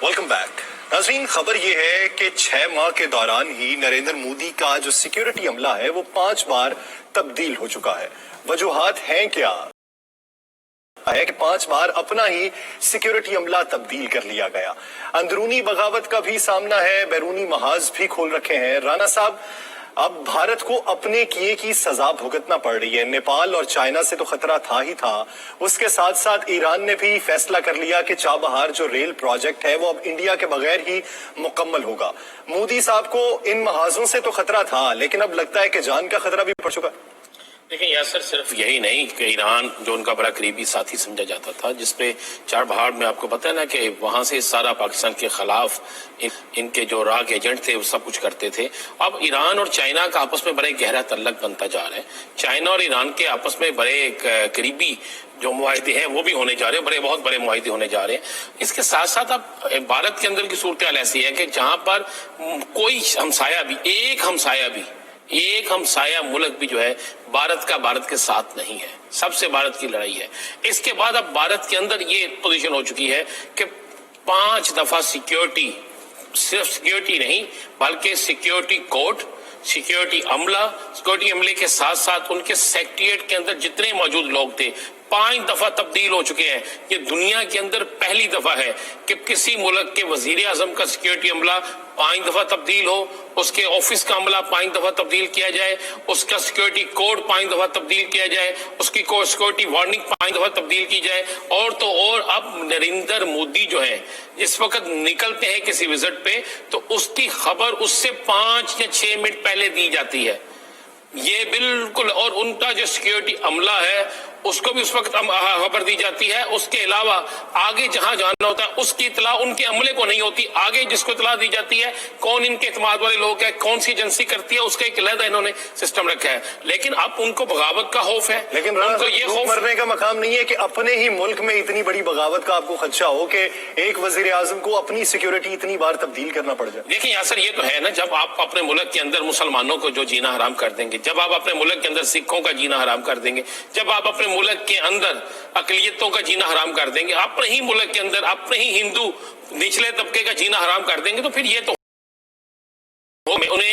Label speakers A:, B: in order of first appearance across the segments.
A: Welcome back. नाज़रीन, खबर ये है कि 6 माह के दौरान ही नरेंद्र मोदी का जो सिक्योरिटी अमला है वो 5 बार तब्दील हो चुका है। वजूहात हैं क्या है कि 5 बार अपना ही सिक्योरिटी अमला तब्दील कर लिया गया। अंदरूनी बगावत का भी सामना है, बैरूनी महाज भी खोल रखे हैं। राणा साहब, अब भारत को अपने किए की सजा भुगतना पड़ रही है। नेपाल और चाइना से तो खतरा था ही था, उसके साथ साथ ईरान ने भी फैसला कर लिया कि चाबहार जो रेल प्रोजेक्ट है वो अब इंडिया के बगैर ही मुकम्मल होगा। मोदी साहब को इन महाजों से तो खतरा था, लेकिन अब लगता है कि जान का खतरा भी पड़ चुका है।
B: देखिए यासर, सिर्फ यही नहीं कि ईरान जो उनका बड़ा करीबी साथी समझा जाता था, जिसपे चाबहार में आपको पता है ना कि वहां से सारा पाकिस्तान के खिलाफ इनके जो राग एजेंट थे वो सब कुछ करते थे। अब ईरान और चाइना का आपस में बड़े गहरा तल्लक बनता जा रहा है। चाइना और ईरान के आपस में बड़े करीबी जो मुआहदे हैं वो भी होने जा रहे हैं, बहुत बड़े मुआहदे होने जा रहे हैं। इसके साथ साथ अब भारत के अंदर की सूरत हाल ऐसी है कि जहां पर कोई एक हमसाया मुल्क भी जो है भारत के साथ नहीं है। सबसे भारत की लड़ाई है। इसके बाद अब भारत के अंदर ये पोजीशन हो चुकी है कि 5 दफा सिक्योरिटी, सिर्फ सिक्योरिटी नहीं बल्कि सिक्योरिटी कोर्ट, सिक्योरिटी अमले के साथ साथ उनके सेक्रेटेरिएट के अंदर जितने मौजूद लोग थे 5 दफा तब्दील हो चुके हैं। ये दुनिया के अंदर पहली दफा है कि किसी मुल्क के वजीर आजम का सिक्योरिटी अमला 5 दफा तब्दील हो, उसके ऑफिस का अमला 5 दफा तब्दील किया जाए, उसका सिक्योरिटी कोड 5 दफा तब्दील किया जाए, उसकी सिक्योरिटी वार्निंग 5 दफा तब्दील की जाए। और तो और अब नरेंद्र मोदी जो है जिस वक्त निकलते हैं किसी विजिट पे तो उसकी खबर उससे 5 या 6 मिनट पहले दी जाती है। ये बिल्कुल, और उनका जो सिक्योरिटी अमला है उसको भी उस वक्त खबर दी जाती है। उसके अलावा आगे जहां जाना होता है उसकी इतला उनके अमले को नहीं होती। आगे जिसको इतला दी जाती है कौन इनके इत्मीनान वाले लोग हैं, कौन सी एजेंसी करती है, उसका एक अलग इन्होंने सिस्टम रखा है। लेकिन अब उनको बगावत का खौफ है।
A: लेकिन उनको ये खौफ मरने का मकाम नहीं है कि अपने ही मुल्क में इतनी बड़ी बगावत का आपको खदशा हो कि एक वजीर आजम को अपनी सिक्योरिटी इतनी बार तब्दील करना पड़ जाए।
B: देखिए यासर, ये तो है ना, जब आप अपने मुल्क के अंदर मुसलमानों को जो जीना हराम कर देंगे, जब आप अपने मुल्क के अंदर सिखों का जीना हराम कर देंगे, जब आप अपने मुल्क के अंदर अकलियतों का जीना हराम कर देंगे, अपने ही मुल्क के अंदर अपने ही हिंदू निचले तबके का जीना हराम कर देंगे, तो फिर ये तो उन्हें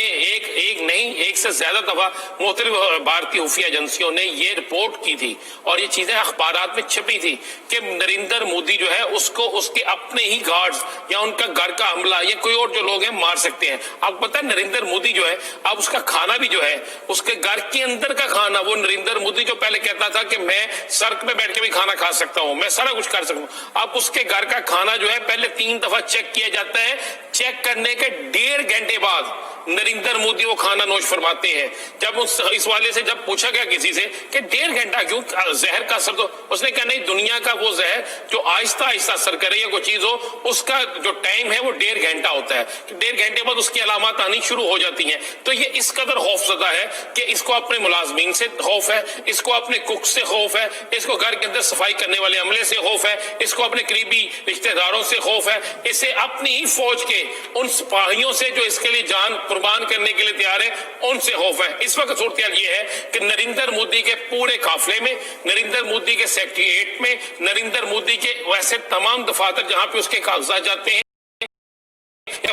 B: एक से ज्यादा दफा मुख्तलिफ भारतीय खुफिया एजेंसियों ने ये रिपोर्ट की थी और ये चीजें अखबारात में छपी थी कि नरेंद्र मोदी जो है उसको उसके अपने ही गार्ड्स या उनका घर का हमला या कोई और जो लोग हैं मार सकते हैं। आपको पता है नरेंद्र मोदी जो है अब उसका खाना भी जो है उसके घर के अंदर का खाना, वो नरेंद्र मोदी जो पहले कहता था कि मैं सड़क पे बैठ के भी खाना खा सकता हूँ, मैं सारा कुछ कर सकता हूँ, अब उसके घर का खाना जो है पहले 3 दफा चेक किया जाता है। चेक करने के 1.5 घंटे बाद नरेंद्र मोदी वो खाना नोश फरमाते हैं। जब इस वाले से जब पूछा गया किसी से कि 1.5 घंटा क्यों, जहर का असर, तो उसने कहा नहीं, दुनिया का वो जहर जो आहिस्ता आहिस्ता असर करे या कोई चीज हो उसका जो टाइम है वो 1.5 घंटा होता है। 1.5 घंटे बाद उसकी अलामत आनी शुरू हो जाती हैं। तो ये इस कदर खौफजदा है कि इसको अपने मुलाजमीन से खौफ है, इसको अपने कुक से खौफ है, इसको घर के अंदर सफाई करने वाले अमले से खौफ है, इसको अपने करीबी रिश्तेदारों से खौफ है, इसे अपनी ही फौज के उन सिपाहियों से जो इसके लिए जान कुर्बान करने के लिए तैयार है उनसे खौफ है। इस वक्त सूरत ये है कि नरेंद्र मोदी के पूरे काफिले में, नरेंद्र मोदी के सेक्रेटेरिएट में, नरेंद्र मोदी के वैसे तमाम दफातर जहां पे उसके कागजात जाते हैं,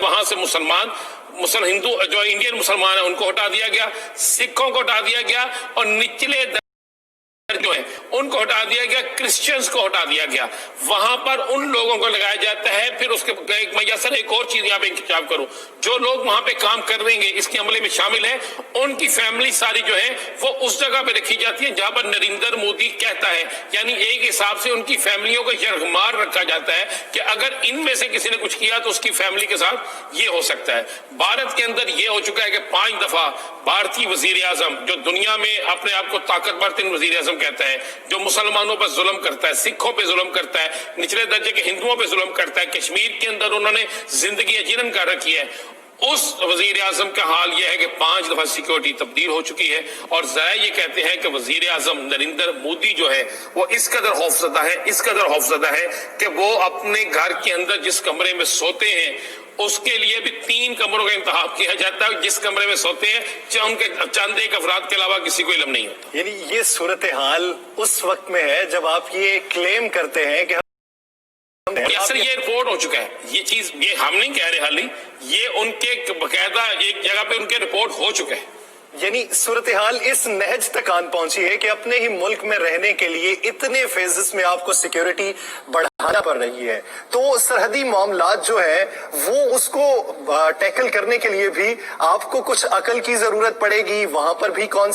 B: वहां से मुसलमान हिंदू जो इंडियन मुसलमान है उनको हटा दिया गया, सिखों को हटा दिया गया और निचले जो है उनको हटा दिया गया, क्रिश्चियंस को हटा दिया गया। वहां पर उन लोगों को लगाया जाता है। फिर उसके सर एक और चीज यहाँ पे इंतजाम करूं, जो लोग वहां पे काम कर रहे हैं इसके अमले में शामिल है, उनकी फैमिली सारी जो है वो उस जगह पे रखी जाती है जहां पर नरेंद्र मोदी कहता है। यानी एक हिसाब से उनकी फैमिलियों को यरगमार रखा जाता है कि अगर इनमें से किसी ने कुछ किया तो उसकी फैमिली के साथ ये हो सकता है। भारत के अंदर ये हो चुका है कि 5 दफा भारतीय वजीर आजम, जो दुनिया में अपने आप को ताकतवर 3 वजीर आजम कहता है, जो मुसलमानों पर जुल्म करता है, सिखों पे जुल्म करता है, निचले दर्जे के हिंदुओं पे जुल्म करता है, कश्मीर के अंदर उन्होंने जिंदगी अजीरन कर रखी है, उस वजीर आजम का हाल यह है कि 5 दफा सिक्योरिटी तब्दील हो चुकी है। और जरा ये कहते हैं कि वजीर आजम नरेंद्र मोदी जो है वो इस कदर खौफजदा है कि वो अपने घर के अंदर जिस कमरे में सोते हैं उसके लिए भी 3 कमरों का इंतखाब किया जाता है। जिस कमरे में सोते हैं उनके चंद एक अफराद के अलावा किसी को इल्म नहीं होता।
A: यानी ये सूरत हाल उस वक्त में है जब आप ये क्लेम करते हैं कि
B: सर ये रिपोर्ट हो चुका है, ये चीज ये हम नहीं कह रहे हाल ही, ये उनके बकायदा एक जगह पे उनके रिपोर्ट हो चुका है।
A: यानी सूरत हाल इस नहज तक आन पहुंची है कि अपने ही मुल्क में रहने के लिए इतने फेजेस में आपको सिक्योरिटी बढ़ाना पड़ रही है, तो सरहदी मामलात जो है वो उसको टैकल करने के लिए भी आपको कुछ अकल की जरूरत पड़ेगी। वहां पर भी कौन